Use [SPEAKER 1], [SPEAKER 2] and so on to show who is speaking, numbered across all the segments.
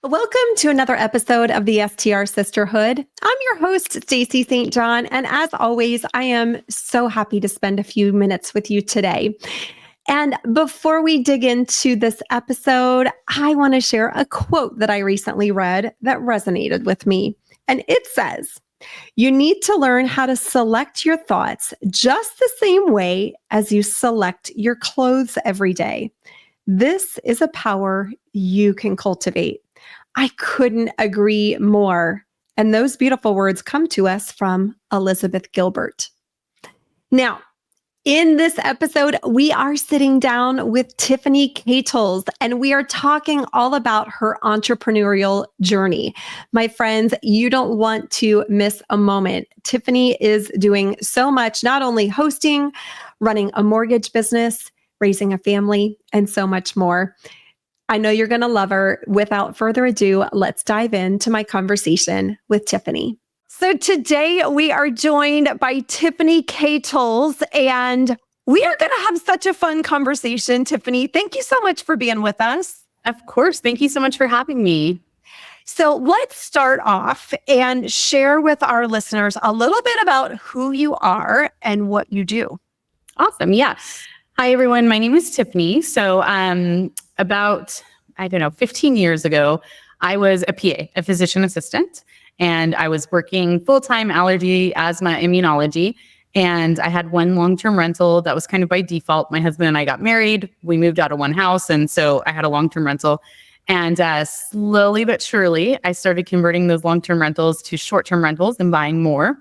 [SPEAKER 1] Welcome to another episode of the STR Sisterhood. I'm your host, Stacy St. John, and as always, I am so happy to spend a few minutes with you today. And before we dig into this episode, I want to share a quote that I recently read that resonated with me. And it says, "You need to learn how to select your thoughts just the same way as you select your clothes every day. This is a power you can cultivate." I couldn't agree more. And those beautiful words come to us from Elizabeth Gilbert. Now, in this episode, we are sitting down with Tiffany Kles, and we are talking all about her entrepreneurial journey. My friends, you don't want to miss a moment. Tiffany is doing so much, not only hosting, running a mortgage business, raising a family, and so much more. I know you're going to love her. Without further ado, let's dive into my conversation with Tiffany. So today we are joined by Tiffany Kles, and we are going to have such a fun conversation. Tiffany, thank you so much for being with us.
[SPEAKER 2] Of course. Thank you so much for having me.
[SPEAKER 1] So let's start off and share with our listeners a little bit about who you are and what you do.
[SPEAKER 2] Awesome. Yeah. Hi, everyone. My name is Tiffany. So about, 15 years ago, I was a PA, a physician assistant, and I was working full-time allergy, asthma, immunology. And I had one long-term rental that was kind of by default. My husband and I got married. We moved out of one house. And so I had a long-term rental. And slowly but surely, I started converting those long-term rentals to short-term rentals and buying more.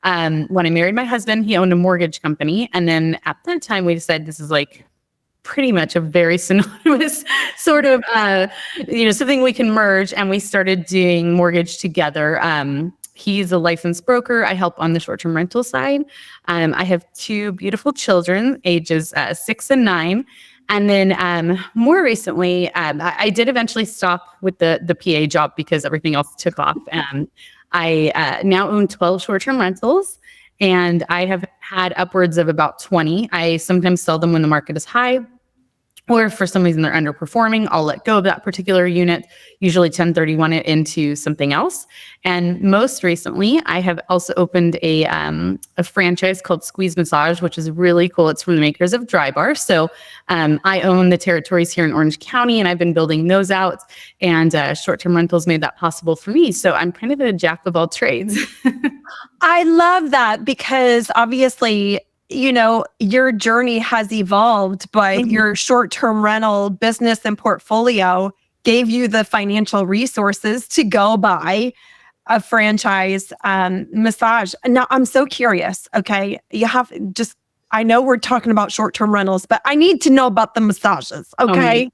[SPEAKER 2] When I married my husband, he owned a mortgage company. And then at that time, we decided this is like pretty much a very synonymous sort of, something we can merge. And we started doing mortgage together. He's a licensed broker. I help on the short-term rental side. I have two beautiful children, ages 6 and 9. And then more recently, I did eventually stop with the PA job because everything else took off. I now own 12 short-term rentals, and I have had upwards of about 20. I sometimes sell them when the market is high, or if for some reason they're underperforming, I'll let go of that particular unit, usually 1031 it into something else. And most recently, I have also opened a franchise called Squeeze Massage, which is really cool. It's from the makers of Dry Bar. So I own the territories here in Orange County, and I've been building those out. And short-term rentals made that possible for me. So I'm kind of a jack of all trades.
[SPEAKER 1] I love that because obviously, your journey has evolved, but your short-term rental business and portfolio gave you the financial resources to go buy a franchise massage. Now, I'm so curious. Okay. I know we're talking about short-term rentals, but I need to know about the massages. Okay.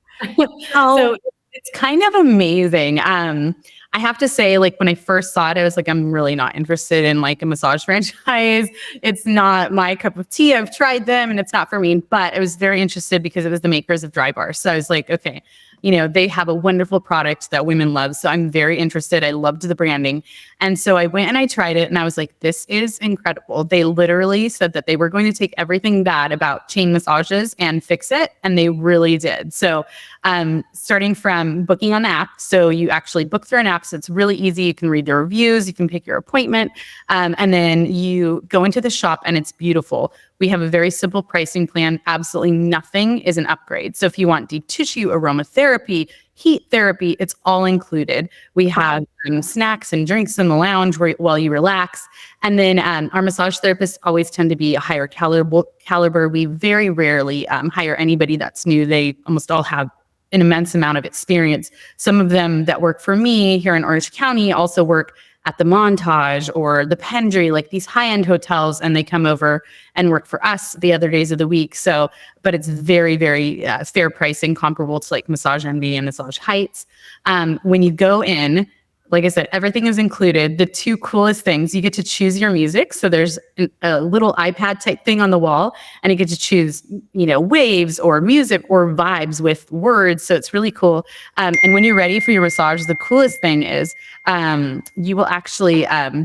[SPEAKER 2] So it's kind of amazing. I have to say, like, when I first saw it, I was like, I'm really not interested in like a massage franchise. It's not my cup of tea. I've tried them and it's not for me, but I was very interested because it was the makers of Dry Bar. So I was like, okay, they have a wonderful product that women love. So I'm very interested. I loved the branding. And so I went and I tried it and I was like, this is incredible. They literally said that they were going to take everything bad about chain massages and fix it. And they really did. So starting from booking on the app. So you actually book through an app. So it's really easy. You can read the reviews. You can pick your appointment. And then you go into the shop and it's beautiful. We have a very simple pricing plan. Absolutely nothing is an upgrade. So if you want deep tissue, aromatherapy, heat therapy, it's all included. We have snacks and drinks in the lounge while you relax. And then our massage therapists always tend to be a higher caliber. We very rarely hire anybody that's new. They almost all have an immense amount of experience. Some of them that work for me here in Orange County also work at the Montage or the Pendry, like these high-end hotels, and they come over and work for us the other days of the week. So, but it's very, very fair pricing, comparable to like Massage Envy and Massage Heights. When you go in, like I said, everything is included. The two coolest things, you get to choose your music. So there's a little iPad type thing on the wall, and you get to choose, waves or music or vibes with words. So it's really cool. And when you're ready for your massage, the coolest thing is you will actually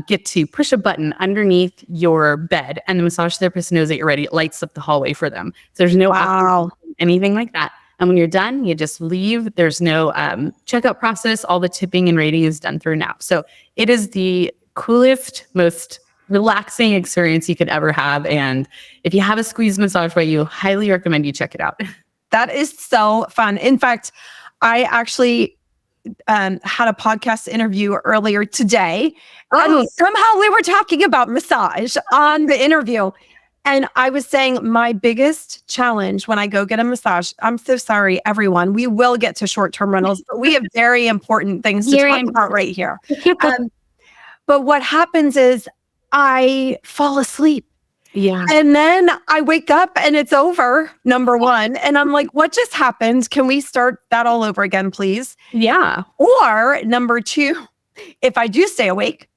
[SPEAKER 2] get to push a button underneath your bed, and the massage therapist knows that you're ready. It lights up the hallway for them. So there's no anything like that. And when you're done, you just leave. There's no checkout process. All the tipping and rating is done through an app. So it is the coolest, most relaxing experience you could ever have. And if you have a squeeze massage by you, highly recommend you check it out.
[SPEAKER 1] That is so fun. In fact, I actually had a podcast interview earlier today. And somehow we were talking about massage on the interview. And I was saying my biggest challenge when I go get a massage, I'm so sorry, everyone. We will get to short-term rentals, but we have very important things to talk about right here. But what happens is I fall asleep.
[SPEAKER 2] Yeah.
[SPEAKER 1] And then I wake up and it's over, number one. And I'm like, what just happened? Can we start that all over again, please?
[SPEAKER 2] Yeah.
[SPEAKER 1] Or number two, if I do stay awake,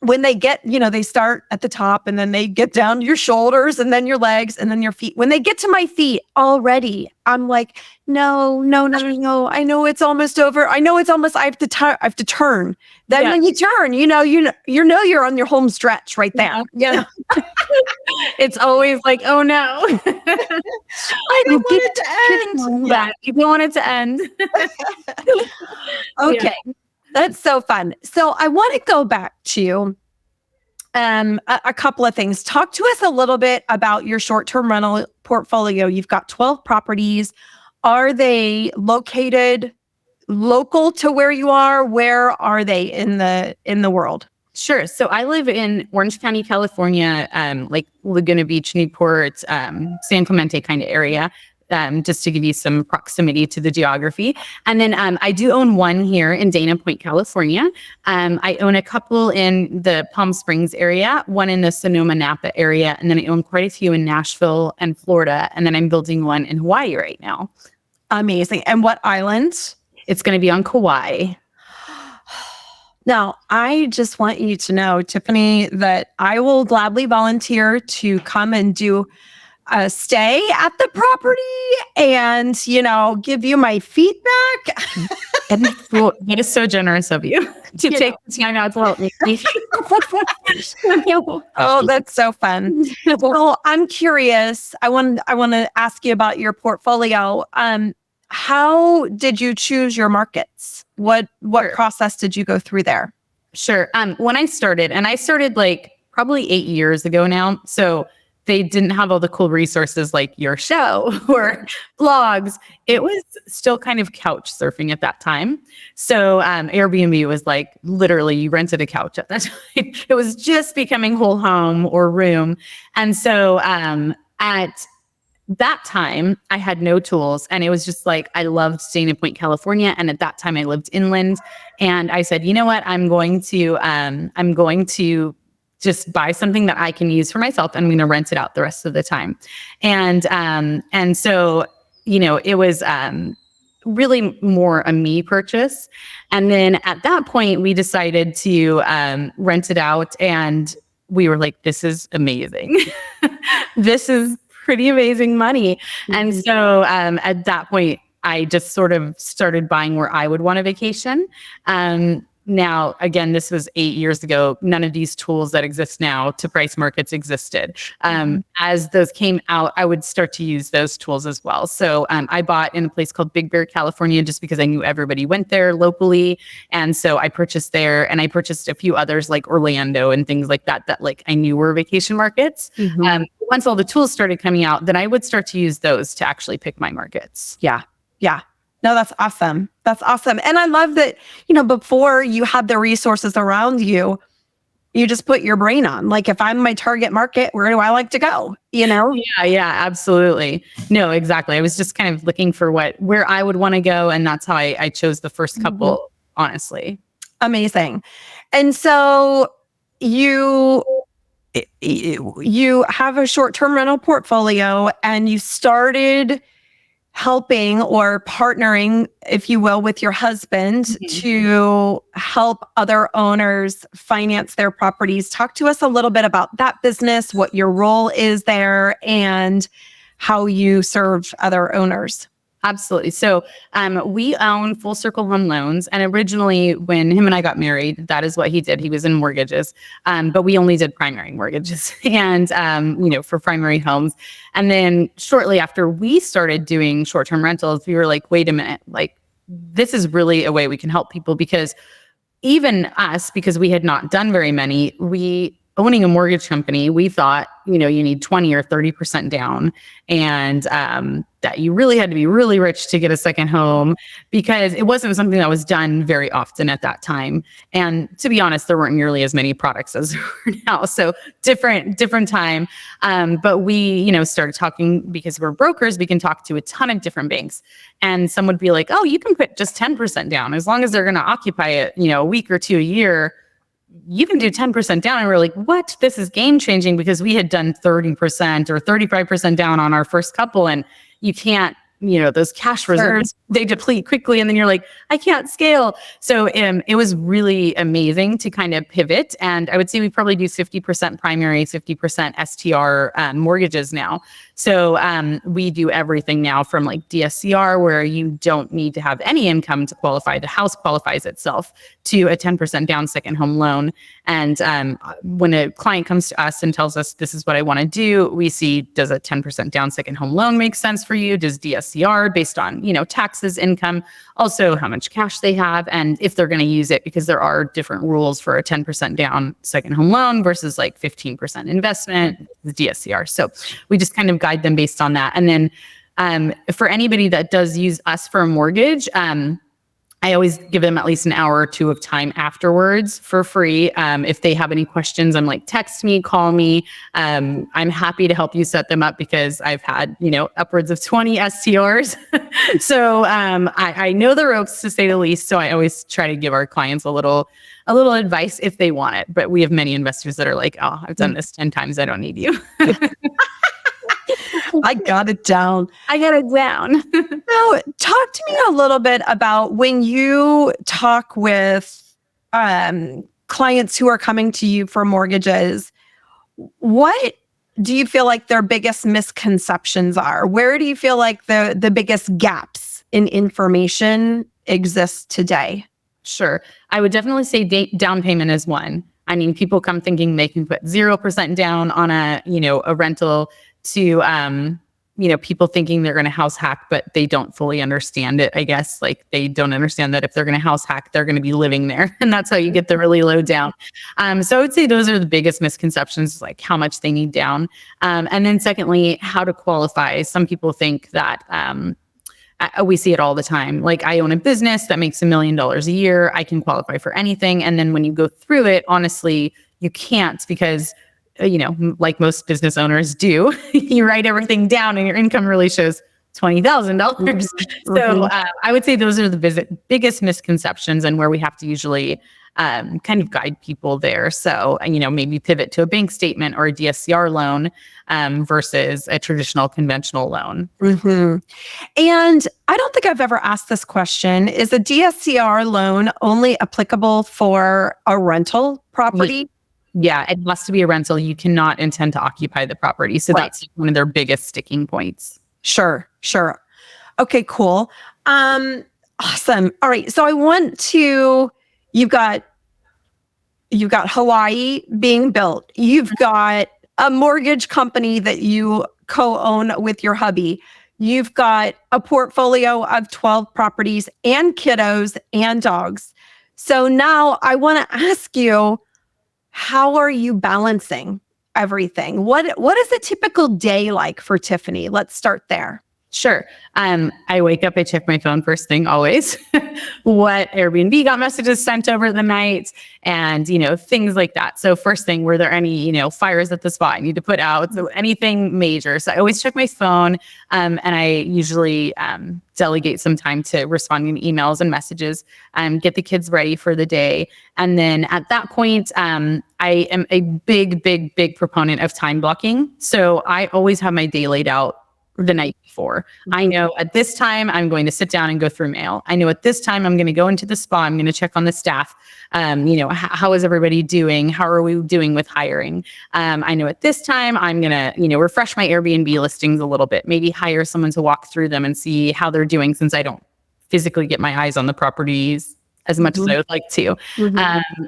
[SPEAKER 1] when they get, they start at the top and then they get down your shoulders and then your legs and then your feet. When they get to my feet already, I'm like, no. I know it's almost over. I know it's almost, I have to turn. Then when you turn, you're on your home stretch right there.
[SPEAKER 2] Yeah. It's always like, oh no.
[SPEAKER 1] I don't want it to end.
[SPEAKER 2] Yeah. You don't want it to end.
[SPEAKER 1] Okay. Yeah. That's so fun. So I want to go back to a couple of things. Talk to us a little bit about your short-term rental portfolio. You've got 12 properties. Are they located local to where you are? Where are they in the world?
[SPEAKER 2] Sure. So I live in Orange County, California, like Laguna Beach, Newport, San Clemente kind of area. Just to give you some proximity to the geography. And then I do own one here in Dana Point, California. I own a couple in the Palm Springs area, one in the Sonoma, Napa area, and then I own quite a few in Nashville and Florida. And then I'm building one in Hawaii right now.
[SPEAKER 1] Amazing. And what islands?
[SPEAKER 2] It's going to be on Kauai.
[SPEAKER 1] Now, I just want you to know, Tiffany, that I will gladly volunteer to come and do stay at the property and, give you my feedback.
[SPEAKER 2] That is so generous of you to take the time out to help me.
[SPEAKER 1] Oh, that's so fun. So I'm curious. I want to ask you about your portfolio. How did you choose your markets? What process did you go through there?
[SPEAKER 2] Sure. When I started like probably 8 years ago now. So they didn't have all the cool resources like your show or blogs. It was still kind of couch surfing at that time. So Airbnb was like literally you rented a couch at that time. It was just becoming whole home or room. And so at that time, I had no tools. And it was just like, I loved Dana Point, California. And at that time I lived inland. And I said, you know what, I'm going to just buy something that I can use for myself. And I'm going to rent it out the rest of the time. And so, it was really more a me purchase. And then at that point, we decided to rent it out. And we were like, this is amazing. This is pretty amazing money. Mm-hmm. And so at that point, I just sort of started buying where I would want a vacation. Now, again, this was 8 years ago. None of these tools that exist now to price markets existed. As those came out, I would start to use those tools as well. So I bought in a place called Big Bear, California, just because I knew everybody went there locally. And so I purchased there, and I purchased a few others like Orlando and things like that like I knew were vacation markets. Mm-hmm. Once all the tools started coming out, then I would start to use those to actually pick my markets.
[SPEAKER 1] Yeah. No, that's awesome. That's awesome. And I love that, before you had the resources around you, you just put your brain on. Like, if I'm my target market, where do I like to go?
[SPEAKER 2] Yeah, absolutely. No, exactly. I was just kind of looking for where I would want to go. And that's how I chose the first couple, honestly.
[SPEAKER 1] Amazing. And so you have a short-term rental portfolio, and you started helping or partnering, if you will, with your husband to help other owners finance their properties. Talk to us a little bit about that business, what your role is there, and how you serve other owners.
[SPEAKER 2] Absolutely. So we own Full Circle Home Loans. And originally, when him and I got married, that is what he did. He was in mortgages, but we only did primary mortgages and, for primary homes. And then shortly after we started doing short-term rentals, we were like, wait a minute, like, this is really a way we can help people, because even us, because we had not done very many, owning a mortgage company, we thought, you need 20 or 30% down, and that you really had to be really rich to get a second home, because it wasn't something that was done very often at that time. And to be honest, there weren't nearly as many products as there are now. So different time. But we, started talking, because we're brokers, we can talk to a ton of different banks. And some would be like, oh, you can put just 10% down as long as they're going to occupy it, a week or two a year. You can do 10% down. And we're like, what? This is game changing, because we had done 30% or 35% down on our first couple. And you can't, those cash reserves, they deplete quickly. And then you're like, I can't scale. So it was really amazing to kind of pivot. And I would say we probably do 50% primary, 50% STR mortgages now. So we do everything now from like DSCR, where you don't need to have any income to qualify. The house qualifies itself, to a 10% down second home loan. And when a client comes to us and tells us, this is what I want to do, we see, does a 10% down second home loan make sense for you? Does DSCR, based on, taxes, income, also how much cash they have, and if they're going to use it, because there are different rules for a 10% down second home loan versus like 15% investment, the DSCR. So we just kind of guide them based on that. And then for anybody that does use us for a mortgage, I always give them at least an hour or two of time afterwards for free. If they have any questions, I'm like, text me, call me. I'm happy to help you set them up, because I've had, upwards of 20 STRs. So I know the ropes, to say the least. So I always try to give our clients a little advice if they want it. But we have many investors that are like, oh, I've done this 10 times. I don't need you.
[SPEAKER 3] I got it down.
[SPEAKER 1] Now, talk to me a little bit about when you talk with clients who are coming to you for mortgages. What do you feel like their biggest misconceptions are? Where do you feel like the biggest gaps in information exist today?
[SPEAKER 2] Sure. I would definitely say down payment is one. I mean, people come thinking they can put 0% down on a rental, to people thinking they're going to house hack, but they don't fully understand it. I guess, like, they don't understand that if they're going to house hack, they're going to be living there, and that's how you get the really low down. So I would say those are the biggest misconceptions, like how much they need down, and then secondly, how to qualify. Some people think that we see it all the time. Like, I own a business that makes $1 million a year, I can qualify for anything. And then when you go through it, honestly, you can't, because like most business owners do, you write everything down and your income really shows $20,000. Mm-hmm. So I would say those are the biggest misconceptions, and where we have to usually kind of guide people there. So, maybe pivot to a bank statement or a DSCR loan versus a traditional conventional loan.
[SPEAKER 1] Mm-hmm. And I don't think I've ever asked this question. Is a DSCR loan only applicable for a rental property?
[SPEAKER 2] Yeah, it has to be a rental. You cannot intend to occupy the property. So That's one of their biggest sticking points.
[SPEAKER 1] Sure. Okay, cool. Awesome. All right. So you've got Hawaii being built. You've got a mortgage company that you co-own with your hubby. You've got a portfolio of 12 properties and kiddos and dogs. So now I want to ask you, how are you balancing everything? What is a typical day like for Tiffany? Let's start there.
[SPEAKER 2] Sure. I wake up, I check my phone first thing always. What Airbnb got messages sent over the night, and things like that. So first thing, were there any fires at the spot I need to put out? So anything major. So I always check my phone, and I usually delegate some time to responding to emails and messages, get the kids ready for the day. And then at that point, I am a big proponent of time blocking. So I always have my day laid out the night before. I know at this time I'm going to sit down and go through mail. I know at this time I'm going to go into the spa. I'm going to check on the staff. How is everybody doing? How are we doing with hiring? I know at this time I'm going to, refresh my Airbnb listings a little bit, maybe hire someone to walk through them and see how they're doing, since I don't physically get my eyes on the properties as much as I would like to.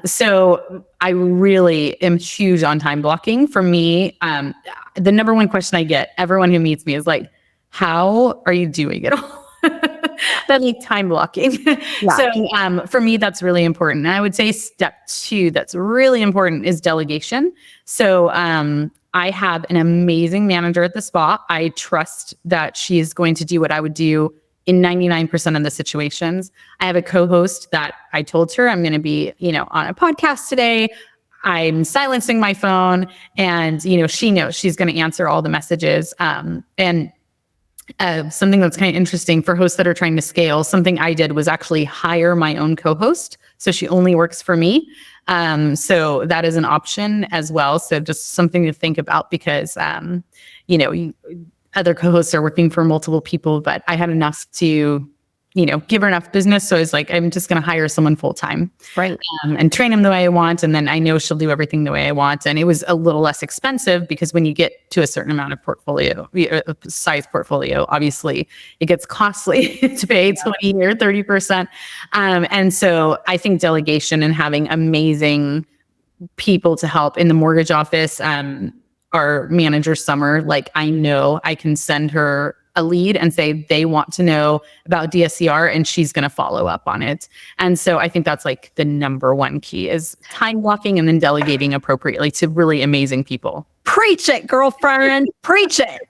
[SPEAKER 2] So I really am huge on time blocking. For me, the number one question I get, everyone who meets me is like, how are you doing it all? That like time blocking. Yeah. So for me, that's really important. And I would say step 2 that's really important is delegation. So I have an amazing manager at the spa. I trust that she is going to do what I would do in 99% of the situations. I have a co-host that I told her I'm going to be, on a podcast today. I'm silencing my phone, and, she knows she's going to answer all the messages. And something that's kind of interesting for hosts that are trying to scale, something I did was actually hire my own co-host. So she only works for me. So that is an option as well. So just something to think about, because, other co-hosts are working for multiple people, but I had enough to, give her enough business. So I was like, I'm just going to hire someone full-time,
[SPEAKER 1] right?
[SPEAKER 2] And train them the way I want. And then I know she'll do everything the way I want. And it was a little less expensive, because when you get to a certain amount of size portfolio, obviously it gets costly to pay 20 or 30%. And so I think delegation and having amazing people to help in the mortgage office, our manager Summer, like I know I can send her a lead and say they want to know about DSCR, and she's going to follow up on it. And so I think that's like the number one key is time blocking and then delegating appropriately to really amazing people.
[SPEAKER 1] Preach it, girlfriend. Preach it.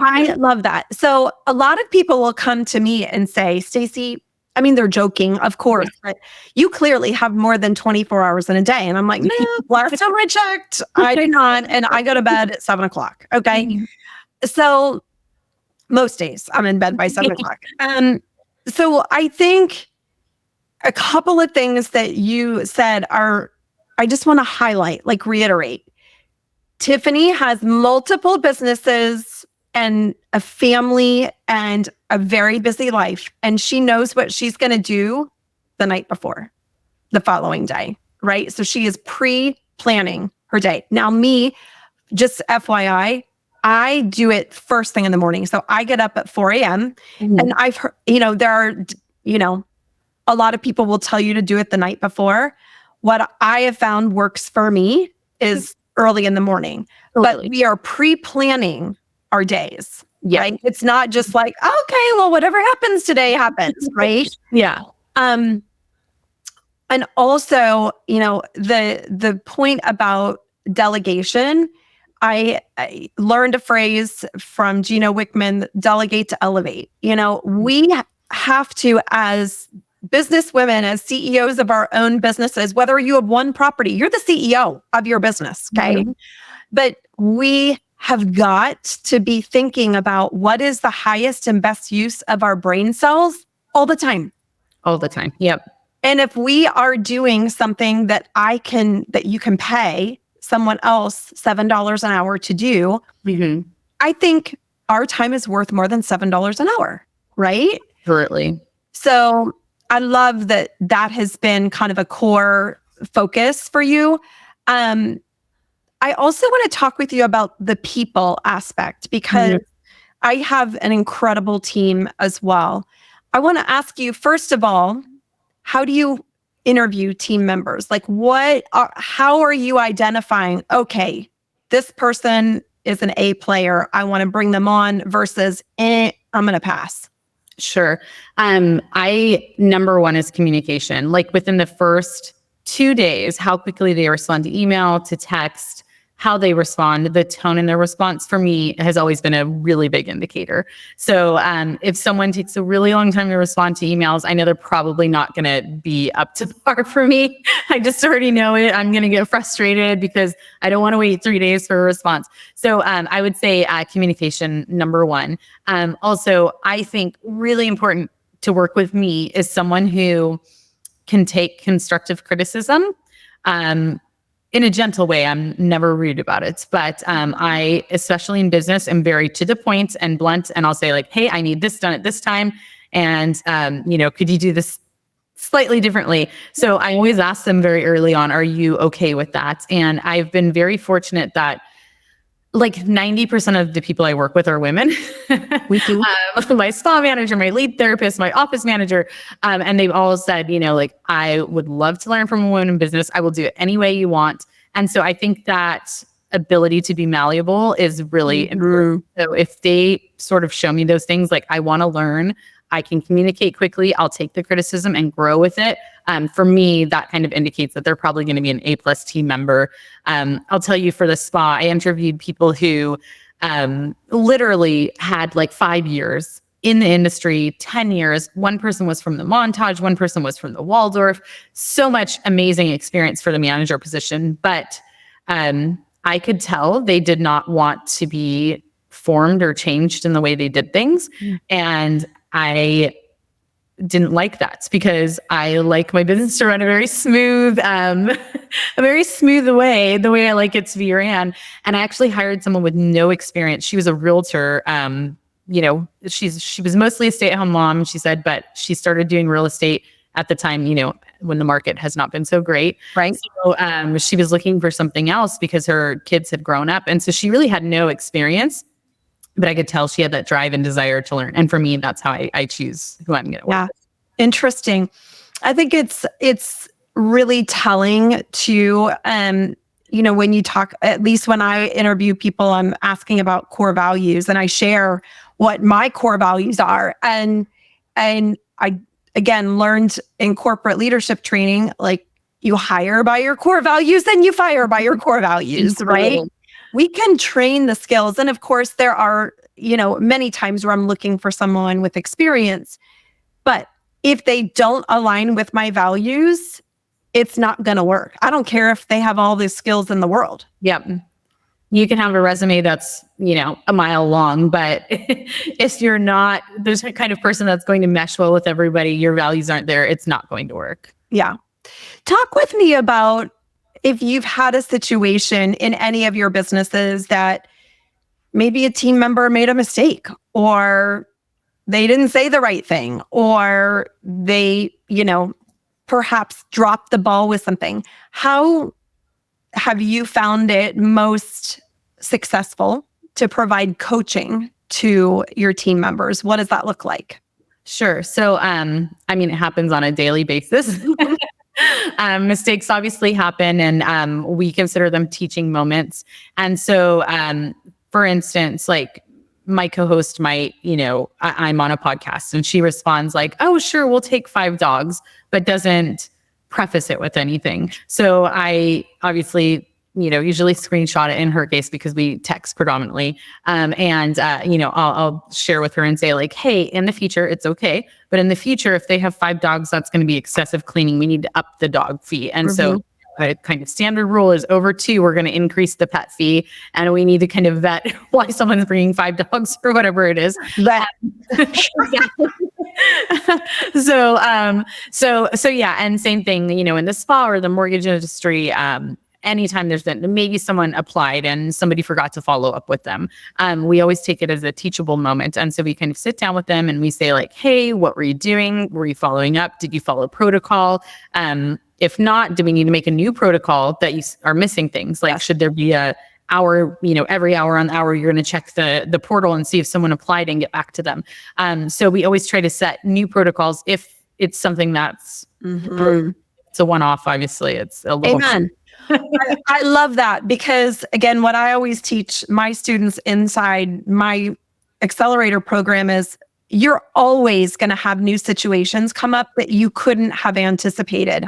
[SPEAKER 1] I love that. So a lot of people will come to me and say, Stacey, I mean, they're joking, of course, but you clearly have more than 24 hours in a day. And I'm like, no, last time I checked, I do not. And I go to bed at 7:00. Okay. So most days I'm in bed by 7:00. So I think a couple of things that you said I just want to highlight, like reiterate. Tiffany has multiple businesses and a family and a very busy life. And she knows what she's going to do the night before, the following day, right? So she is pre-planning her day. Now me, just FYI, I do it first thing in the morning. So I get up at 4 a.m. And I've heard, there are, a lot of people will tell you to do it the night before. What I have found works for me is early in the morning, but we are pre-planning our days. Yeah. Right? It's not just like, okay, well, whatever happens today happens. Right.
[SPEAKER 2] Yeah.
[SPEAKER 1] And also, the point about delegation, I learned a phrase from Gino Wickman, delegate to elevate. We have to, as business women, as CEOs of our own businesses, whether you have one property, you're the CEO of your business. Okay. But we have got to be thinking about what is the highest and best use of our brain cells all the time.
[SPEAKER 2] All the time. Yep.
[SPEAKER 1] And if we are doing something that you can pay someone else $7 an hour to do, I think our time is worth more than $7 an hour, right?
[SPEAKER 2] Absolutely.
[SPEAKER 1] So I love that has been kind of a core focus for you. I also want to talk with you about the people aspect, because I have an incredible team as well. I want to ask you, first of all, how do you interview team members? Like how are you identifying, okay, this person is an A player, I want to bring them on, versus I'm going to pass?
[SPEAKER 2] Sure. Number one is communication. Like within the first 2 days, how quickly they respond to email, to text, how they respond, the tone in their response for me has always been a really big indicator. So if someone takes a really long time to respond to emails, I know they're probably not going to be up to par for me. I just already know it. I'm going to get frustrated because I don't want to wait 3 days for a response. So I would say communication, number one. Also, I think really important to work with me is someone who can take constructive criticism in a gentle way. I'm never rude about it, but I, especially in business, am very to the point and blunt. And I'll say like, hey, I need this done at this time. And, could you do this slightly differently? So I always ask them very early on, are you okay with that? And I've been very fortunate that like 90% of the people I work with are women. My spa manager, my lead therapist, my office manager. And they've all said, like, I would love to learn from a woman in business. I will do it any way you want. And so I think that ability to be malleable is really important. So if they sort of show me those things, like I want to learn, I can communicate quickly, I'll take the criticism and grow with it. For me, that kind of indicates that they're probably going to be an A+ team member. I'll tell you, for the spa, I interviewed people who literally had like 5 years in the industry, 10 years. One person was from the Montage, one person was from the Waldorf. So much amazing experience for the manager position. But I could tell they did not want to be formed or changed in the way they did things. And I didn't like that, because I like my business to run a very smooth, way, the way I like it to be ran. And I actually hired someone with no experience. She was a realtor. She was mostly a stay-at-home mom, she said, but she started doing real estate at the time, when the market has not been so great.
[SPEAKER 1] Right.
[SPEAKER 2] So she was looking for something else because her kids had grown up. And so she really had no experience. But I could tell she had that drive and desire to learn. And for me, that's how I choose who I'm going to work with.
[SPEAKER 1] Interesting. I think it's really telling to, when you talk, at least when I interview people, I'm asking about core values, and I share what my core values are. And I, again, learned in corporate leadership training, like, you hire by your core values and you fire by your core values, right? We can train the skills. And of course, there are, many times where I'm looking for someone with experience. But if they don't align with my values, it's not going to work. I don't care if they have all the skills in the world.
[SPEAKER 2] Yep. You can have a resume that's, a mile long, but if you're not there's a kind of person that's going to mesh well with everybody, your values aren't there, it's not going to work.
[SPEAKER 1] Yeah. Talk with me about if you've had a situation in any of your businesses that maybe a team member made a mistake, or they didn't say the right thing, or they, perhaps dropped the ball with something. How have you found it most successful to provide coaching to your team members? What does that look like?
[SPEAKER 2] Sure. So, it happens on a daily basis. Mistakes obviously happen, and we consider them teaching moments. And so, for instance, like my co-host might, I'm on a podcast and she responds like, oh, sure, we'll take 5 dogs, but doesn't preface it with anything. So I obviously, usually screenshot it in her case, because we text predominantly. I'll share with her and say like, hey, in the future, it's okay. But in the future, if they have 5 dogs, that's going to be excessive cleaning. We need to up the dog fee. And so a kind of standard rule is over 2, we're going to increase the pet fee, and we need to kind of vet why someone's bringing 5 dogs or whatever it is. So yeah. And same thing, in the spa or the mortgage industry, anytime there's been maybe someone applied and somebody forgot to follow up with them, we always take it as a teachable moment. And so we kind of sit down with them and we say like, hey, what were you doing? Were you following up? Did you follow protocol? If not, do we need to make a new protocol that you are missing things? Like, should there be a hour, every hour on hour, you're going to check the portal and see if someone applied and get back to them. So we always try to set new protocols if it's something that's it's a one-off. Obviously, it's a little.
[SPEAKER 1] Amen. I love that, because again, what I always teach my students inside my accelerator program is you're always going to have new situations come up that you couldn't have anticipated.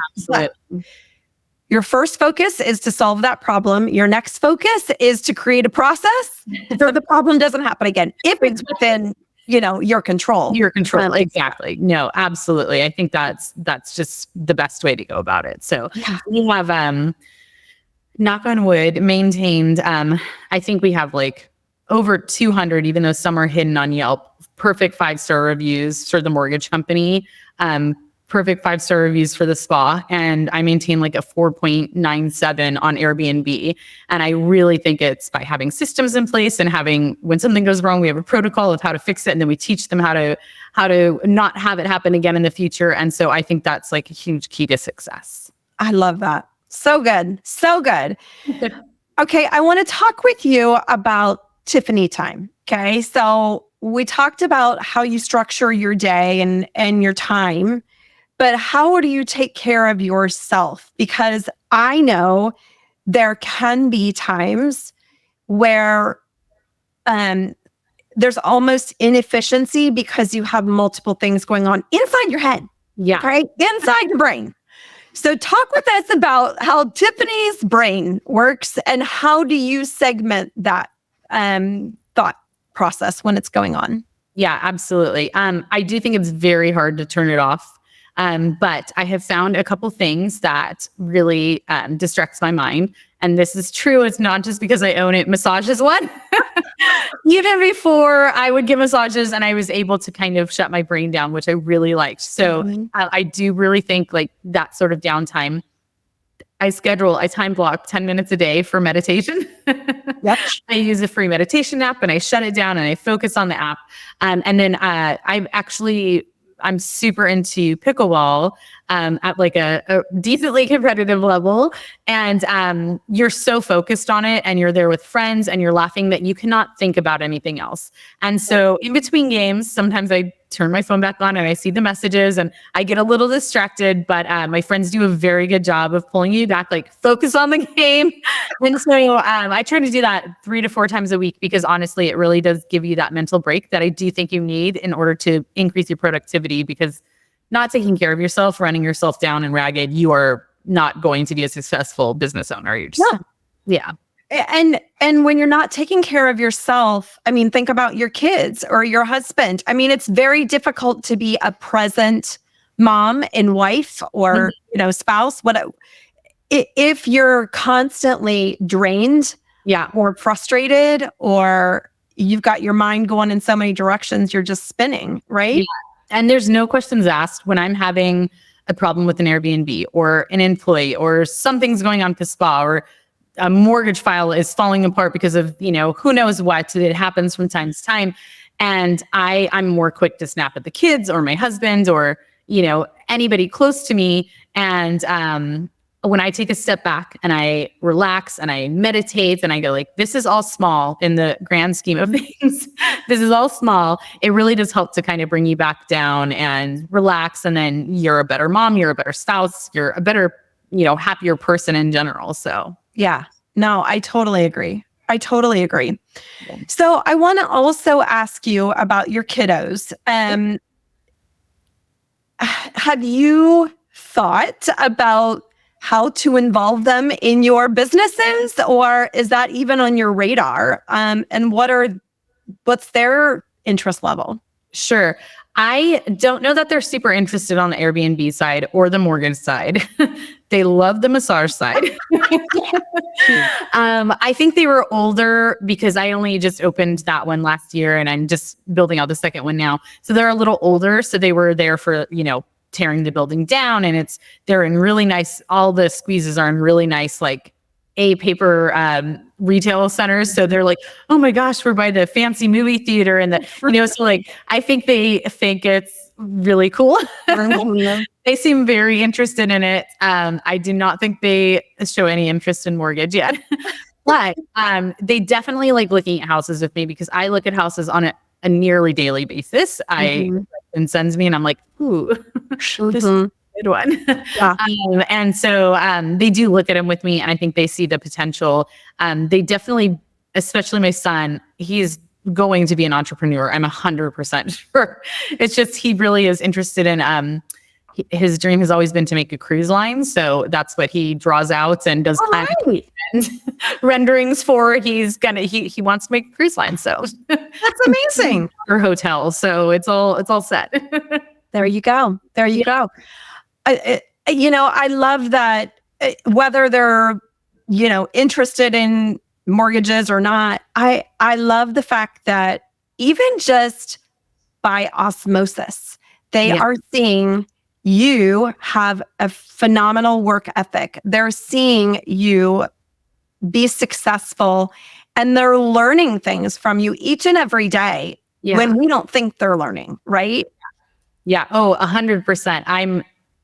[SPEAKER 1] Your first focus is to solve that problem. Your next focus is to create a process so the problem doesn't happen again, if it's within, your control.
[SPEAKER 2] Your control. Exactly. No, absolutely. I think that's just the best way to go about it. So we have, knock on wood, maintained, I think we have like over 200, even though some are hidden on Yelp, perfect 5-star reviews for the mortgage company. perfect 5-star reviews for the spa, and I maintain like a 4.97 on Airbnb. And I really think it's by having systems in place and having, when something goes wrong, we have a protocol of how to fix it, and then we teach them how to not have it happen again in the future. And so I think that's like a huge key to success.
[SPEAKER 1] I love that. So good. So good. Okay, I want to talk with you about Tiffany time. Okay, so we talked about how you structure your day and your time. But how do you take care of yourself? Because I know there can be times where there's almost inefficiency because you have multiple things going on inside your head.
[SPEAKER 2] Yeah.
[SPEAKER 1] Right? Inside your brain. So talk with us about how Tiffany's brain works and how do you segment that thought process when it's going on?
[SPEAKER 2] Yeah, absolutely. I do think it's very hard to turn it off. But I have found a couple things that really distracts my mind. And this is true. It's not just because I own it. Massage is one. Even before I would give massages and I was able to kind of shut my brain down, which I really liked. So I do really think like that sort of downtime. I time block 10 minutes a day for meditation.
[SPEAKER 1] Yep.
[SPEAKER 2] I use a free meditation app and I shut it down and I focus on the app. And then I'm super into pickleball at like a decently competitive level. And you're so focused on it and you're there with friends and you're laughing that you cannot think about anything else. And so in between games, sometimes I turn my phone back on and I see the messages and I get a little distracted, but my friends do a very good job of pulling you back, like focus on the game. And so I try to do that 3 to 4 times a week because honestly, it really does give you that mental break that I do think you need in order to increase your productivity, because not taking care of yourself, running yourself down and ragged, you are not going to be a successful business owner. You're just, yeah.
[SPEAKER 1] And when you're not taking care of yourself, I mean, think about your kids or your husband. I mean, it's very difficult to be a present mom and wife or, spouse. If you're constantly drained, or frustrated, or you've got your mind going in so many directions, you're just spinning, right?
[SPEAKER 2] Yeah. And there's no questions asked when I'm having a problem with an Airbnb or an employee or something's going on at the spa or a mortgage file is falling apart because of, who knows what. It happens from time to time. And I'm more quick to snap at the kids or my husband or, anybody close to me. And when I take a step back and I relax and I meditate and I go like, this is all small in the grand scheme of things. This is all small. It really does help to kind of bring you back down and relax. And then you're a better mom, you're a better spouse, you're a better, happier person in general. So
[SPEAKER 1] yeah, no, I totally agree. So I want to also ask you about your kiddos. Have you thought about how to involve them in your businesses, or is that even on your radar? And what's their interest level?
[SPEAKER 2] Sure. I don't know that they're super interested on the Airbnb side or the mortgage side. They love the massage side. I think they were older because I only just opened that one last year and I'm just building out the second one now. So they're a little older. So they were there for, tearing the building down, and they're in really nice, all the squeezes are in really nice, like paper retail centers. So they're like, oh my gosh, we're by the fancy movie theater. And so like, I think they think it's really cool. They seem very interested in it. I do not think they show any interest in mortgage yet, but they definitely like looking at houses with me because I look at houses on a nearly daily basis. And sends me and I'm like, ooh, this is a good one.
[SPEAKER 1] Yeah.
[SPEAKER 2] And so they do look at them with me and I think they see the potential. They definitely, especially my son, he's going to be an entrepreneur. I'm 100% sure. It's just, he really is interested in, his dream has always been to make a cruise line. So that's what he draws out and does and renderings for. He wants to make a cruise line. So
[SPEAKER 1] that's amazing.
[SPEAKER 2] Or hotel. So it's all set.
[SPEAKER 1] There you go. I love that whether they're, interested in mortgages or not, I love the fact that even just by osmosis, they are seeing you have a phenomenal work ethic. They're seeing you be successful and they're learning things from you each and every day when we don't think they're learning, right?
[SPEAKER 2] Yeah. Oh, 100%. I'm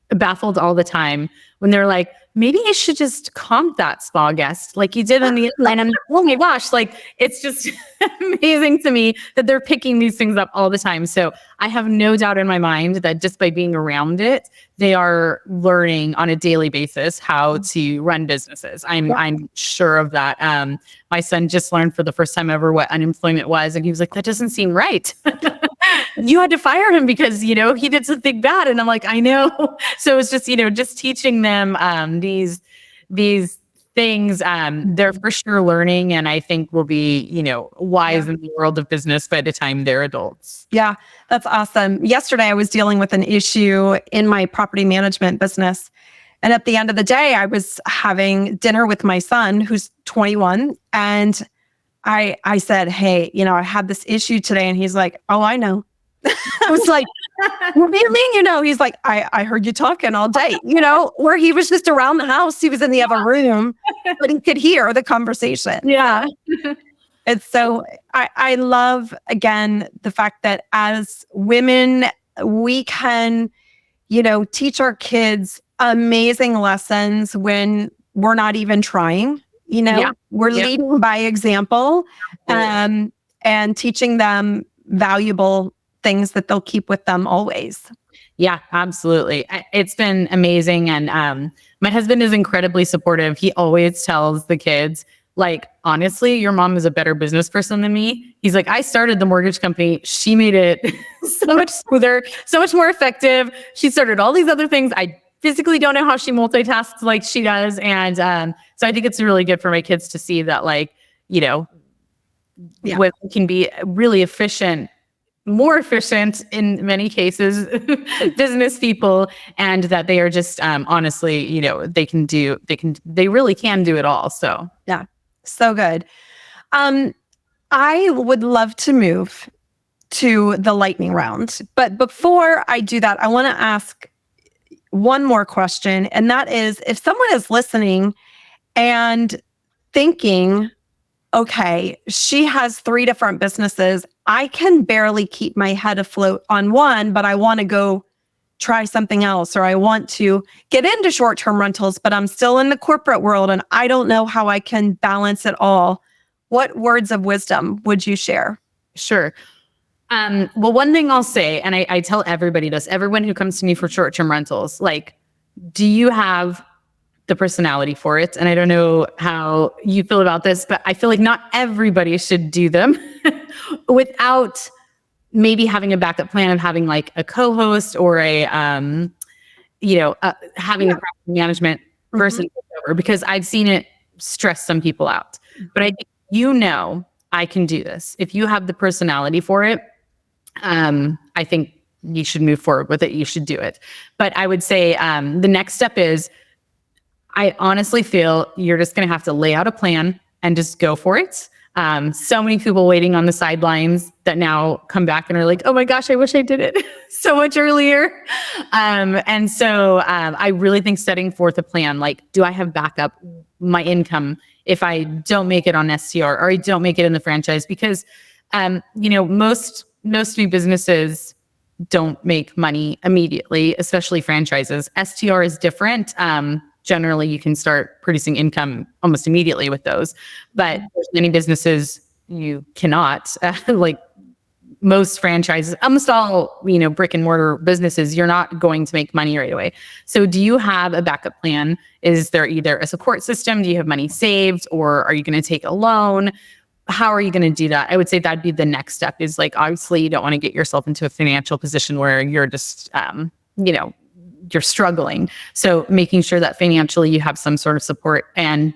[SPEAKER 2] baffled all the time when they're like, maybe you should just comp that spa guest like you did on the line. I'm like, oh my gosh, like it's just amazing to me that they're picking these things up all the time. So I have no doubt in my mind that just by being around it, they are learning on a daily basis how to run businesses. I'm sure of that. My son just learned for the first time ever what unemployment was, and he was like, that doesn't seem right. You had to fire him because, he did something bad. And I'm like, I know. So it's just, just teaching them these things. They're for sure learning, and I think will be, wise in the world of business by the time they're adults.
[SPEAKER 1] Yeah, that's awesome. Yesterday, I was dealing with an issue in my property management business. And at the end of the day, I was having dinner with my son, who's 21. And I said, hey, I had this issue today. And he's like, oh, I know. I was like, what do you mean? He's like, I heard you talking all day, where he was just around the house. He was in the other room, but he could hear the conversation.
[SPEAKER 2] Yeah.
[SPEAKER 1] And so I love, again, the fact that as women, we can, teach our kids amazing lessons when we're not even trying, we're leading by example, and teaching them valuable things that they'll keep with them always.
[SPEAKER 2] Yeah, absolutely. It's been amazing. And my husband is incredibly supportive. He always tells the kids, like, honestly, your mom is a better business person than me. He's like, I started the mortgage company. She made it so much smoother, so much more effective. She started all these other things. I physically don't know how she multitasks like she does. And so I think it's really good for my kids to see that, like, what can be really efficient, more efficient in many cases, business people, and that they are just honestly, they really can do it all. So
[SPEAKER 1] yeah, so good. I would love to move to the lightning round, but before I do that, I want to ask one more question, and that is, if someone is listening and thinking, okay, she has 3 different businesses, I can barely keep my head afloat on one, but I want to go try something else, or I want to get into short-term rentals, but I'm still in the corporate world and I don't know how I can balance it all. What words of wisdom would you share?
[SPEAKER 2] Sure. Well, one thing I'll say, and I tell everybody this, everyone who comes to me for short-term rentals, like, do you have the personality for it? And I don't know how you feel about this, but I feel like not everybody should do them without maybe having a backup plan of having like a co-host or having a property management person over, because I've seen it stress some people out. But I think, I can do this. If you have the personality for it, I think you should move forward with it. You should do it. But I would say the next step is, I honestly feel you're just going to have to lay out a plan and just go for it. So many people waiting on the sidelines that now come back and are like, oh my gosh, I wish I did it so much earlier. And so I really think setting forth a plan, like, do I have backup, my income, if I don't make it on STR or I don't make it in the franchise? Because, most new businesses don't make money immediately, especially franchises. STR is different. Generally, you can start producing income almost immediately with those. But there's many businesses you cannot, like most franchises, almost all, brick and mortar businesses, you're not going to make money right away. So do you have a backup plan? Is there either a support system? Do you have money saved, or are you going to take a loan? How are you going to do that? I would say that'd be the next step, is like, obviously you don't want to get yourself into a financial position where you're just, you're struggling. So making sure that financially you have some sort of support, and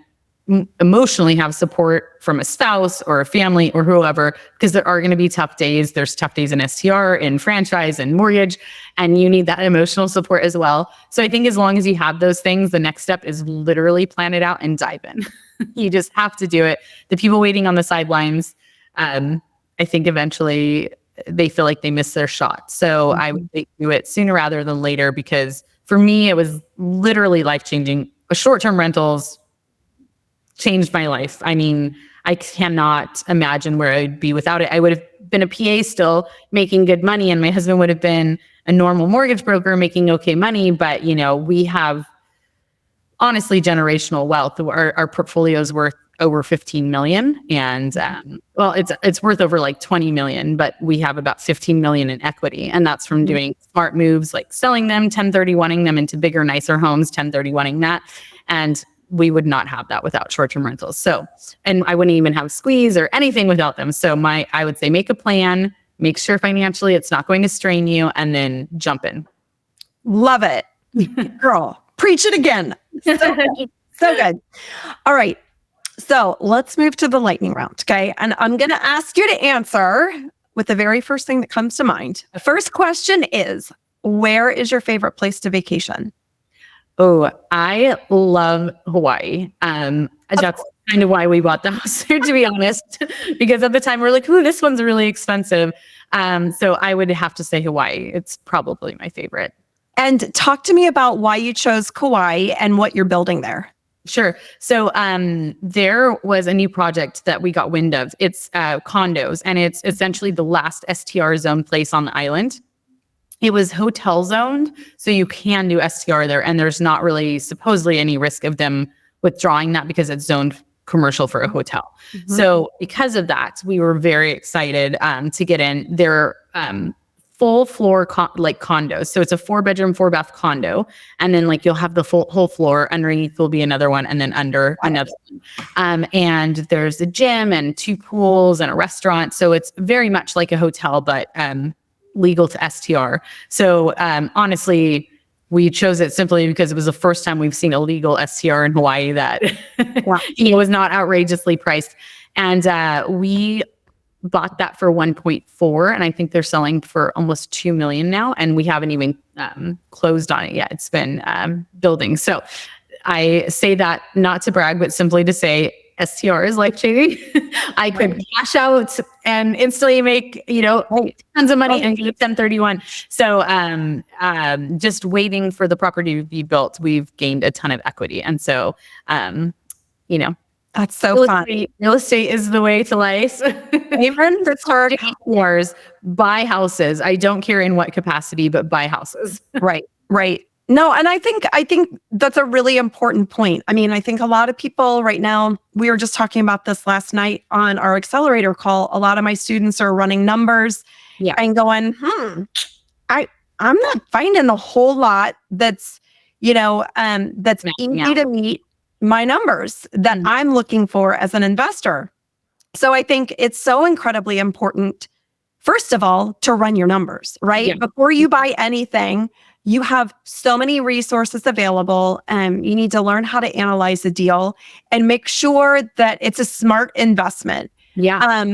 [SPEAKER 2] emotionally have support from a spouse or a family or whoever, because there are going to be tough days. There's tough days in STR, in franchise, and mortgage, and you need that emotional support as well. So I think as long as you have those things, the next step is literally plan it out and dive in. You just have to do it. The people waiting on the sidelines, I think eventually they feel like they missed their shot. So I would do it sooner rather than later, because for me, it was literally life-changing. Short-term rentals changed my life. I mean, I cannot imagine where I'd be without it. I would have been a PA still making good money, and my husband would have been a normal mortgage broker making okay money. But, we have honestly generational wealth. Our portfolio is worth over 15 million, and it's worth over like 20 million, but we have about 15 million in equity, and that's from doing smart moves like selling them, 1031ing them into bigger, nicer homes, 1031ing that, and we would not have that without short-term rentals. So, and I wouldn't even have squeeze or anything without them. So I would say make a plan, make sure financially it's not going to strain you, and then jump in.
[SPEAKER 1] Love it. Girl, preach it again. So good. All right. So let's move to the lightning round, okay? And I'm going to ask you to answer with the very first thing that comes to mind. The first question is, where is your favorite place to vacation?
[SPEAKER 2] Oh, I love Hawaii. That's kind of why we bought the house there, to be honest, because at the time we're like, ooh, this one's really expensive. So I would have to say Hawaii. It's probably my favorite.
[SPEAKER 1] And talk to me about why you chose Kauai and what you're building there.
[SPEAKER 2] Sure. So there was a new project that we got wind of. It's condos, and it's essentially the last STR zone place on the island. It was hotel zoned, so you can do STR there, and there's not really supposedly any risk of them withdrawing that because it's zoned commercial for a hotel. So because of that, we were very excited to get in. They're full floor condos. So it's a 4-bedroom, 4-bath condo. And then you'll have the whole floor. Underneath will be another one, and then under another one. And there's a gym and 2 pools and a restaurant. So it's very much like a hotel, but legal to STR. So honestly, we chose it simply because it was the first time we've seen a legal STR in Hawaii that was not outrageously priced. And we bought that for 1.4, and I think they're selling for almost 2 million now, and we haven't even closed on it yet. It's been building. So I say that not to brag, but simply to say STR is life-changing. I could cash out and instantly make tons of money and get 1031. So just waiting for the property to be built, we've gained a ton of equity, and so
[SPEAKER 1] that's so fun.
[SPEAKER 2] Real estate is the way to life.
[SPEAKER 1] Even for
[SPEAKER 2] STRs, buy houses. I don't care in what capacity, but buy houses.
[SPEAKER 1] Right. No, and I think that's a really important point. I mean, I think a lot of people right now, we were just talking about this last night on our accelerator call. A lot of my students are running numbers and going, I'm not finding a whole lot that's that's easy to meet my numbers that I'm looking for as an investor. So I think it's so incredibly important, first of all, to run your numbers, right? Yeah. Before you buy anything, you have so many resources available, and you need to learn how to analyze a deal and make sure that it's a smart investment.
[SPEAKER 2] Yeah.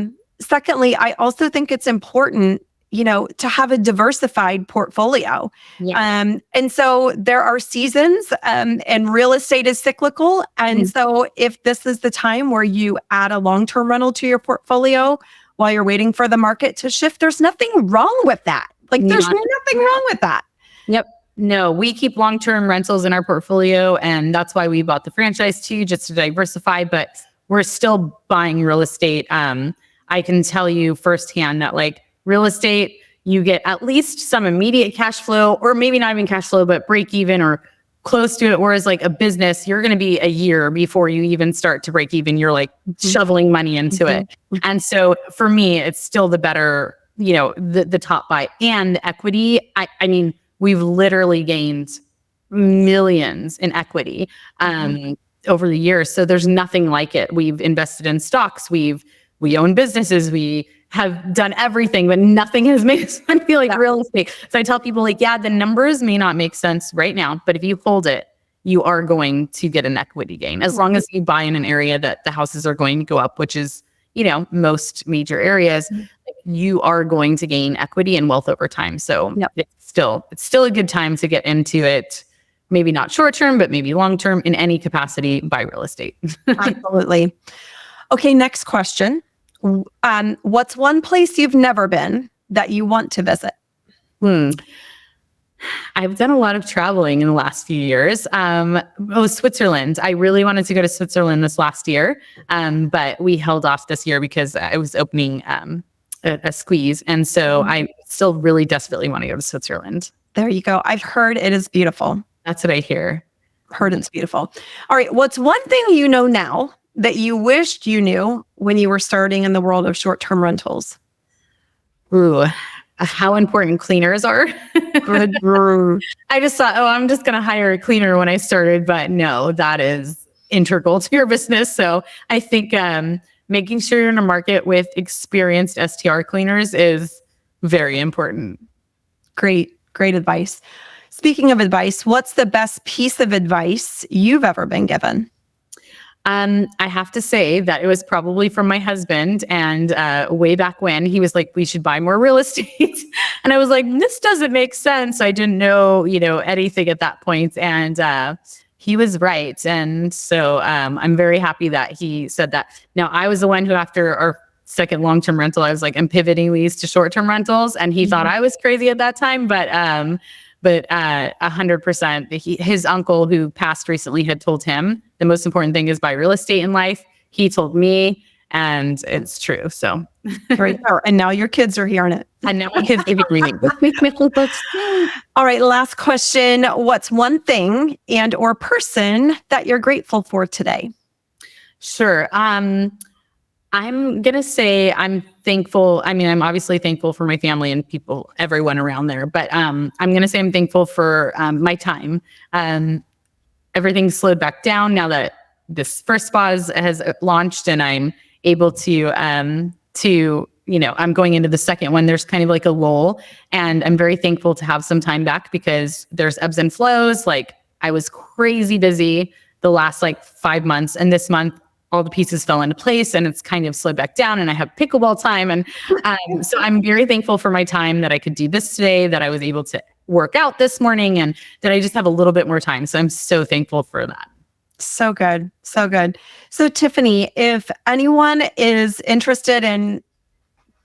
[SPEAKER 1] Secondly, I also think it's important to have a diversified portfolio. Yeah. And so there are seasons, and real estate is cyclical. And so if this is the time where you add a long-term rental to your portfolio while you're waiting for the market to shift, there's nothing wrong with that. There's nothing wrong with that.
[SPEAKER 2] Yep. No, we keep long-term rentals in our portfolio, and that's why we bought the franchise too, just to diversify, but we're still buying real estate. I can tell you firsthand that real estate, you get at least some immediate cash flow, or maybe not even cash flow, but break even or close to it. Whereas a business, you're going to be a year before you even start to break even. You're shoveling money into it. And so for me, it's still the better, the top buy. And the equity, I mean, we've literally gained millions in equity over the years. So there's nothing like it. We've invested in stocks. We own businesses. We have done everything, but nothing has made us feel like real estate. So I tell people the numbers may not make sense right now, but if you hold it, you are going to get an equity gain. As long as you buy in an area that the houses are going to go up, which is, most major areas, you are going to gain equity and wealth over time. So it's still a good time to get into it. Maybe not short term, but maybe long term. In any capacity, buy real estate.
[SPEAKER 1] Absolutely. Okay, next question. What's one place you've never been that you want to visit?
[SPEAKER 2] I've done a lot of traveling in the last few years. Switzerland. I really wanted to go to Switzerland this last year, but we held off this year because I was opening a squeeze. And so I still really desperately want to go to Switzerland.
[SPEAKER 1] There you go. I've heard it is beautiful.
[SPEAKER 2] That's what I hear.
[SPEAKER 1] Heard it's beautiful. All right. What's one thing you know now that you wished you knew when you were starting in the world of short-term rentals?
[SPEAKER 2] Ooh, how important cleaners are. I just thought, I'm just going to hire a cleaner when I started, but no, that is integral to your business. So I think making sure you're in a market with experienced STR cleaners is very important.
[SPEAKER 1] Great advice. Speaking of advice, what's the best piece of advice you've ever been given?
[SPEAKER 2] I have to say that it was probably from my husband, and way back when he was like, we should buy more real estate. And I was like, this doesn't make sense. I didn't know, anything at that point. And he was right. And so I'm very happy that he said that. Now, I was the one who, after our second long-term rental, I was like, I'm pivoting these to short-term rentals. And he thought I was crazy at that time, but 100%, his uncle who passed recently had told him the most important thing is buy real estate in life. He told me, and it's true. So,
[SPEAKER 1] right. And now your kids are hearing it.
[SPEAKER 2] And now my kids are hearing it.
[SPEAKER 1] All right. Last question. What's one thing and or person that you're grateful for today?
[SPEAKER 2] Sure. I'm going to say I'm thankful. I mean, I'm obviously thankful for my family and people, everyone around there, but I'm going to say I'm thankful for my time. Everything's slowed back down now that this first spa has launched, and I'm able to, I'm going into the second one. There's kind of like a lull, and I'm very thankful to have some time back because there's ebbs and flows. Like, I was crazy busy the last 5 months, and this month all the pieces fell into place and it's kind of slowed back down, and I have pickleball time. And so I'm very thankful for my time that I could do this today, that I was able to work out this morning, and that I just have a little bit more time. So I'm so thankful for that.
[SPEAKER 1] So good. So good. So Tiffany, if anyone is interested in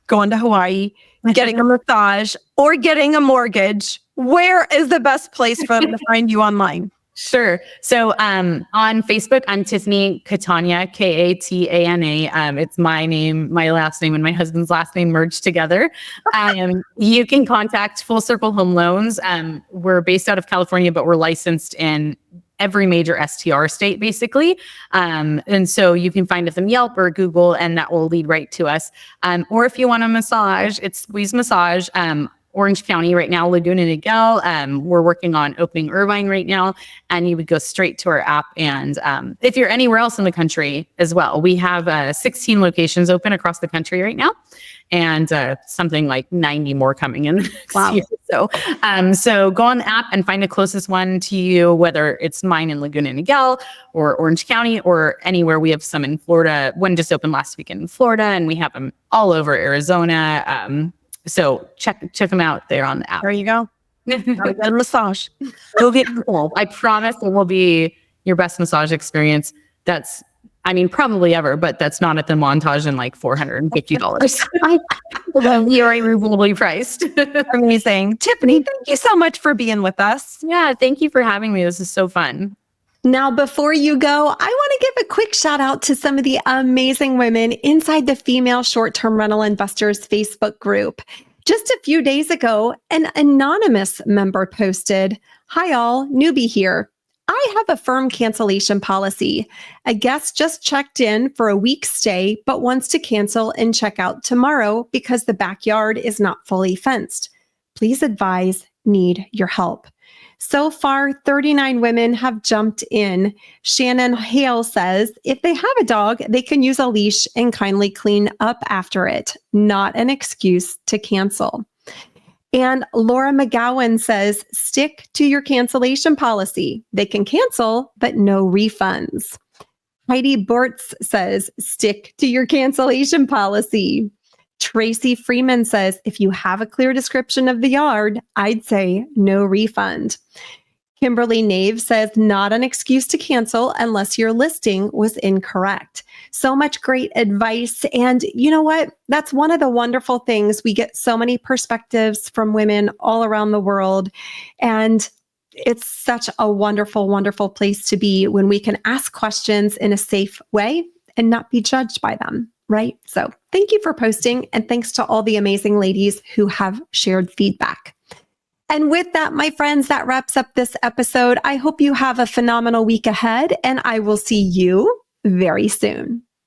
[SPEAKER 1] going to Hawaii, getting a massage, or getting a mortgage, where is the best place for them to find you online?
[SPEAKER 2] Sure. So on Facebook, I'm Tiffany Katana, Katana. It's my name, my last name, and my husband's last name merged together. You can contact Full Circle Home Loans. We're based out of California, but we're licensed in every major STR state, basically. And so you can find us in Yelp or Google, and that will lead right to us. Or if you want a massage, it's Squeeze Massage. Orange County right now, Laguna Niguel. We're working on opening Irvine right now, and you would go straight to our app. And if you're anywhere else in the country as well, we have 16 locations open across the country right now, and something like 90 more coming in next year. So go on the app and find the closest one to you, whether it's mine in Laguna Niguel or Orange County or anywhere. We have some in Florida. One just opened last weekend in Florida, and we have them all over Arizona. So check them out there on the app.
[SPEAKER 1] There you go. Get a massage.
[SPEAKER 2] It'll be cool. I promise it will be your best massage experience. Probably ever, but that's not at the montage in $450. You're reasonably priced.
[SPEAKER 1] Amazing. Tiffany, thank you so much for being with us.
[SPEAKER 2] Yeah, thank you for having me. This is so fun.
[SPEAKER 1] Now, before you go, I want to give a quick shout out to some of the amazing women inside the Female Short-Term Rental Investors Facebook group. Just a few days ago, an anonymous member posted, "Hi all, newbie here. I have a firm cancellation policy. A guest just checked in for a week's stay, but wants to cancel and check out tomorrow because the backyard is not fully fenced. Please advise, need your help." So far, 39 women have jumped in. Shannon Hale says, if they have a dog, they can use a leash and kindly clean up after it. Not an excuse to cancel. And Laura McGowan says, stick to your cancellation policy. They can cancel, but no refunds. Heidi Bortz says, stick to your cancellation policy. Tracy Freeman says, if you have a clear description of the yard, I'd say no refund. Kimberly Nave says, not an excuse to cancel unless your listing was incorrect. So much great advice. And you know what? That's one of the wonderful things. We get so many perspectives from women all around the world. And it's such a wonderful, wonderful place to be when we can ask questions in a safe way and not be judged by them, right? So thank you for posting. And thanks to all the amazing ladies who have shared feedback. And with that, my friends, that wraps up this episode. I hope you have a phenomenal week ahead, and I will see you very soon.